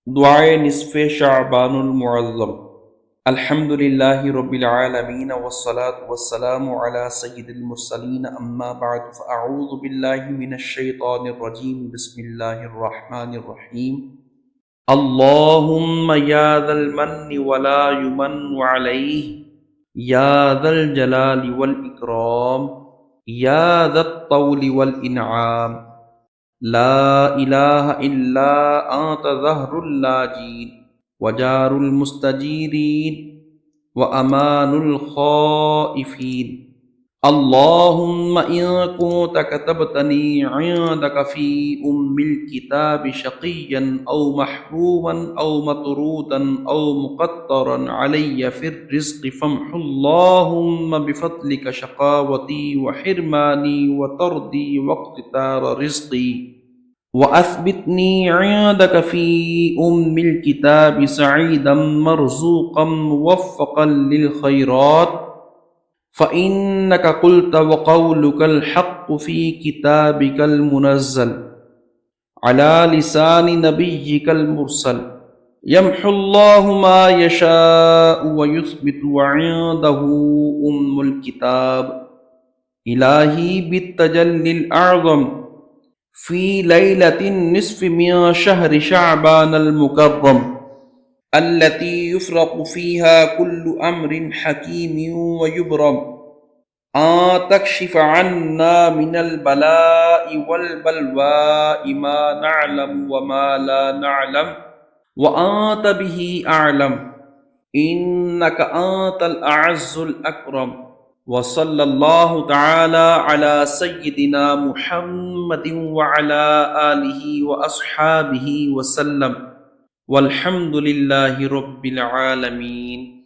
دعائے نصف شعبان المعظم۔ الحمد للہ رب العالمین والصلاة والسلام علی سید المرسلین، اما بعد فاعوذ باللہ من الشیطان الرجیم، بسم اللہ الرحمن الرحیم۔ اللہم یا ذا المن ولا یمن علیہ، یا ذا الجلال والاکرام، یا ذا الطول والانعام، لا الہ الا انت ظہر اللاجین وجار المستجیرین وامان الخائفین۔ اللہم ان کنت کتبتنی عندک فی الکتاب شقیا او محروما او مطرودا او مقترا علی فی الرزق فامح اللہم بفضلک شقاوتی وحرمانی وطردی واقتتار رزقی، وأثبتني عندك في الكتاب سعيدا مرزوقا موفقا للخيرات، فإنك قلت وقولك الحق في كتابك المنزل على لسان نبيك المرسل، يمحو الله ما يشاء ويثبت وعنده الكتاب۔ إلهي بالتجلي الأعظم في ليلة النصف من شهر شعبان المكرم، التي يفرق فيها كل أمر حكيم ويبرم، أن تكشف عنا من البلاء والبلواء ما نعلم وما لا نعلم، وأنت به أعلم، إنك أنت الأعز الأكرم۔ وصلی اللہ تعالی علی سیدنا محمد وعلی آلہ واصحابہ وسلم، والحمد للہ رب العالمین۔